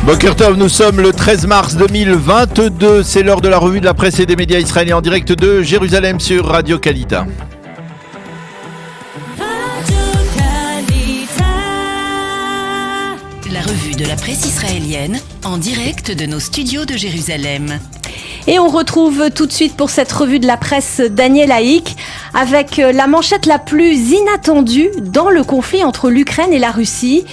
Boker Tov, nous sommes le 13 mars 2022, c'est l'heure de la revue de la presse et des médias israéliens en direct de Jérusalem sur Radio Kalita. La revue de la presse israélienne en direct de nos studios de Jérusalem. Et on retrouve tout de suite pour cette revue de la presse Daniel Haïk avec la manchette la plus inattendue dans le conflit entre l'Ukraine et la Russie.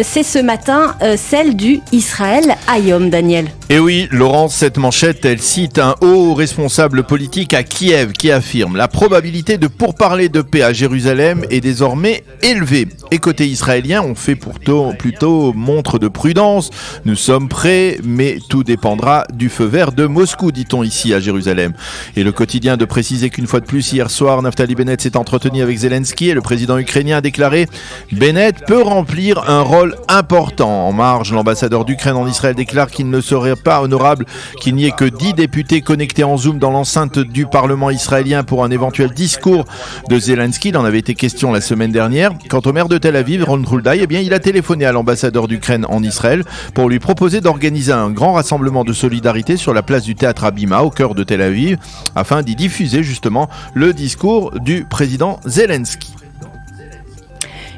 C'est ce matin celle du Israël Hayom, Daniel. Et oui, Laurence, cette manchette, elle cite un haut responsable politique à Kiev qui affirme « La probabilité de pourparlers de paix à Jérusalem est désormais élevée. Et côté israélien, on fait plutôt montre de prudence. Nous sommes prêts, mais tout dépendra du feu vert de Moscou, dit-on ici à Jérusalem. » Et le quotidien de préciser qu'une fois de plus, hier soir, Naftali Bennett s'est entretenu avec Zelensky et le président ukrainien a déclaré « Bennett peut remplir un rôle important. » En marge, l'ambassadeur d'Ukraine en Israël déclare qu'il ne serait pas honorable qu'il n'y ait que 10 députés connectés en Zoom dans l'enceinte du Parlement israélien pour un éventuel discours de Zelensky. Il en avait été question la semaine dernière. Quant au maire de Tel Aviv, Ron Hulday, il a téléphoné à l'ambassadeur d'Ukraine en Israël pour lui proposer d'organiser un grand rassemblement de solidarité sur la place du théâtre Habima au cœur de Tel Aviv afin d'y diffuser justement le discours du président Zelensky.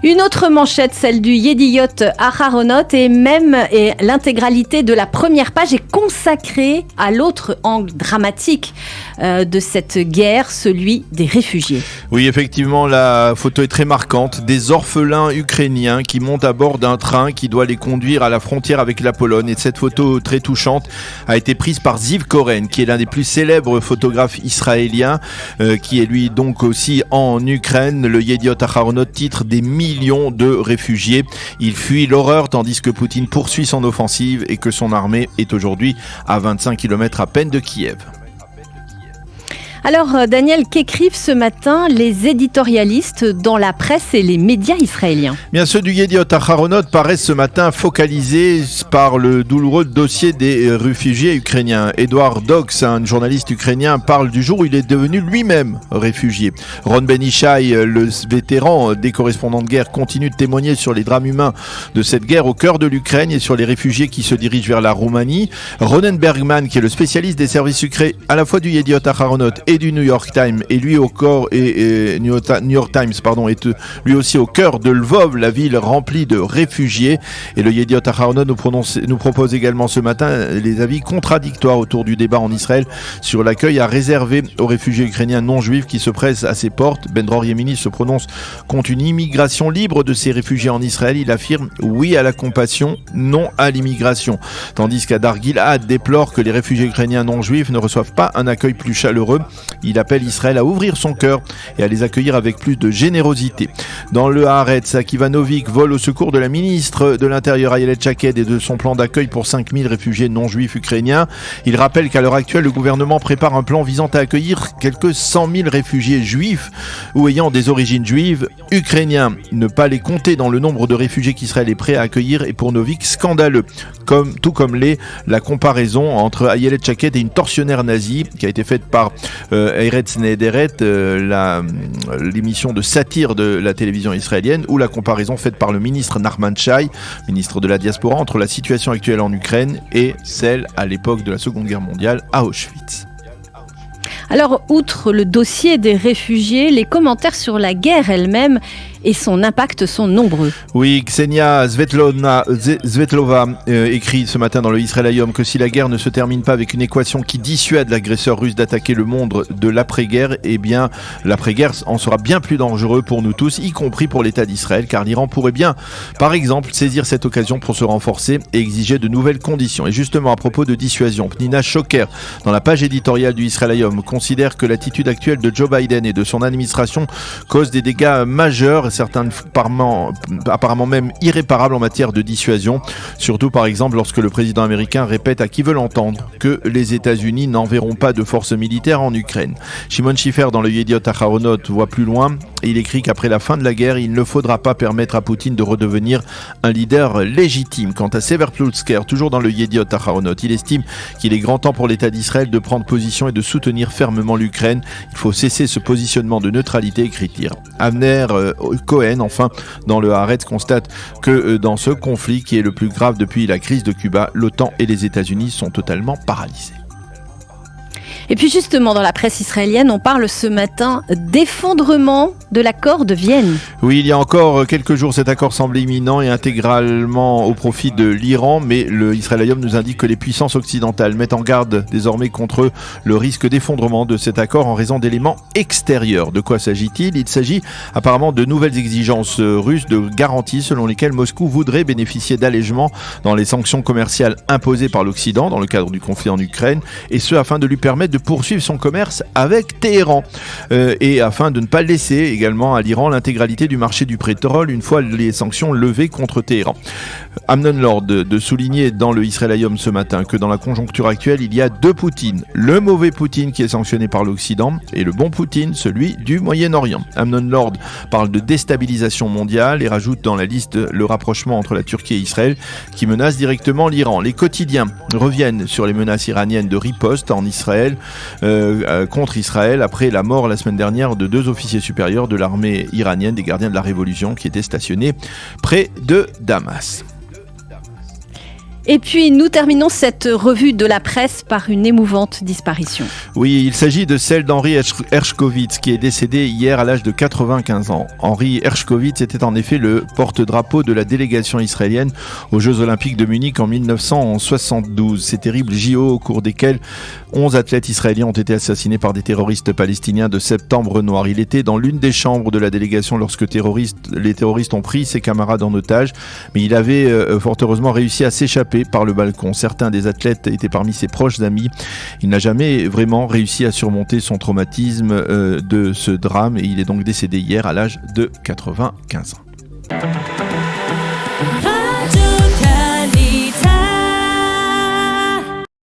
Une autre manchette, celle du Yediot Aharonot, et l'intégralité de la première page est consacrée à l'autre angle dramatique de cette guerre, celui des réfugiés. Oui, effectivement, la photo est très marquante. Des orphelins ukrainiens qui montent à bord d'un train qui doit les conduire à la frontière avec la Pologne. Et cette photo très touchante a été prise par Ziv Koren, qui est l'un des plus célèbres photographes israéliens, qui est lui donc aussi en Ukraine. Le Yediot Aharonot titre des millions de réfugiés. Ils fuient l'horreur tandis que Poutine poursuit son offensive et que son armée est aujourd'hui à 25 km à peine de Kiev. Alors Daniel, qu'écrivent ce matin les éditorialistes dans la presse et les médias israéliens ? Bien, ceux du Yediot Aharonot paraissent ce matin focalisés par le douloureux dossier des réfugiés ukrainiens. Edouard Dox, un journaliste ukrainien, parle du jour où il est devenu lui-même réfugié. Ron Ben Ishai, le vétéran des correspondants de guerre, continue de témoigner sur les drames humains de cette guerre au cœur de l'Ukraine et sur les réfugiés qui se dirigent vers la Roumanie. Ronen Bergman, qui est le spécialiste des services secrets à la fois du Yediot Aharonot et du New York Times, et lui au corps New York Times est lui aussi au cœur de Lvov, la ville remplie de réfugiés. Et le Yediot Aharonot nous propose également ce matin les avis contradictoires autour du débat en Israël sur l'accueil à réserver aux réfugiés ukrainiens non juifs qui se pressent à ses portes. Ben Dror Yemini se prononce contre une immigration libre de ces réfugiés en Israël. Il affirme oui à la compassion, non à l'immigration. Tandis qu'Adar Gilad déplore que les réfugiés ukrainiens non juifs ne reçoivent pas un accueil plus chaleureux. Il appelle Israël à ouvrir son cœur et à les accueillir avec plus de générosité. Dans le Haaretz, Akivanovic vole au secours de la ministre de l'Intérieur Ayelet Shaked et de son plan d'accueil pour 5000 réfugiés non-juifs ukrainiens. Il rappelle qu'à l'heure actuelle, le gouvernement prépare un plan visant à accueillir quelques 100 000 réfugiés juifs ou ayant des origines juives ukrainiens. Ne pas les compter dans le nombre de réfugiés qu'Israël est prêt à accueillir est pour Novik scandaleux. Tout comme la comparaison entre Ayelet Shaked et une tortionnaire nazie qui a été faite par Eretz Nehederet, l'émission de satire de la télévision israélienne, ou la comparaison faite par le ministre Nachman Shai, ministre de la diaspora, entre la situation actuelle en Ukraine et celle à l'époque de la Seconde Guerre mondiale à Auschwitz. Alors, outre le dossier des réfugiés, les commentaires sur la guerre elle-même et son impact sont nombreux. Oui, Ksenia Svetlova écrit ce matin dans le Israël Hayom que si la guerre ne se termine pas avec une équation qui dissuade l'agresseur russe d'attaquer le monde de l'après-guerre, eh bien l'après-guerre en sera bien plus dangereux pour nous tous, y compris pour l'État d'Israël, car l'Iran pourrait bien, par exemple, saisir cette occasion pour se renforcer et exiger de nouvelles conditions. Et justement, à propos de dissuasion, Pnina Choker, dans la page éditoriale du Israël Hayom, considère que l'attitude actuelle de Joe Biden et de son administration cause des dégâts majeurs, certains apparemment même irréparables en matière de dissuasion, surtout par exemple lorsque le président américain répète à qui veut l'entendre que les États-Unis n'enverront pas de forces militaires en Ukraine. Shimon Shifer dans le Yediot Aharonot voit plus loin et il écrit qu'après la fin de la guerre, il ne faudra pas permettre à Poutine de redevenir un leader légitime. Quant à Sever Plutsker, toujours dans le Yediot Aharonot, il estime qu'il est grand temps pour l'État d'Israël de prendre position et de soutenir fermement l'Ukraine. Il faut cesser ce positionnement de neutralité, écrit-il. Avner Cohen. Enfin, dans le Haaretz constate que dans ce conflit qui est le plus grave depuis la crise de Cuba, l'OTAN et les États-Unis sont totalement paralysés. Et puis justement, dans la presse israélienne, on parle ce matin d'effondrement de l'accord de Vienne. Oui, il y a encore quelques jours, cet accord semblait imminent et intégralement au profit de l'Iran, mais le Israël nous indique que les puissances occidentales mettent en garde désormais contre le risque d'effondrement de cet accord en raison d'éléments extérieurs. De quoi s'agit-il ? Il s'agit apparemment de nouvelles exigences russes de garanties selon lesquelles Moscou voudrait bénéficier d'allègements dans les sanctions commerciales imposées par l'Occident dans le cadre du conflit en Ukraine, et ce afin de lui permettre de poursuivre son commerce avec Téhéran et afin de ne pas laisser également à l'Iran l'intégralité du marché du pétrole une fois les sanctions levées contre Téhéran. Amnon Lord de souligner dans le Israël ce matin que dans la conjoncture actuelle, il y a deux Poutines. Le mauvais Poutine qui est sanctionné par l'Occident et le bon Poutine, celui du Moyen-Orient. Amnon Lord parle de déstabilisation mondiale et rajoute dans la liste le rapprochement entre la Turquie et Israël qui menace directement l'Iran. Les quotidiens reviennent sur les menaces iraniennes de riposte en Israël contre Israël après la mort la semaine dernière de 2 officiers supérieurs de l'armée iranienne des gardiens de la révolution qui étaient stationnés près de Damas. Et puis, nous terminons cette revue de la presse par une émouvante disparition. Oui, il s'agit de celle d'Henri Hershkovitz, qui est décédé hier à l'âge de 95 ans. Henri Hershkovitz était en effet le porte-drapeau de la délégation israélienne aux Jeux Olympiques de Munich en 1972. Ces terribles JO au cours desquels 11 athlètes israéliens ont été assassinés par des terroristes palestiniens de Septembre Noir. Il était dans l'une des chambres de la délégation lorsque les terroristes ont pris ses camarades en otage, mais il avait fort heureusement réussi à s'échapper par le balcon. Certains des athlètes étaient parmi ses proches amis. Il n'a jamais vraiment réussi à surmonter son traumatisme de ce drame et il est donc décédé hier à l'âge de 95 ans.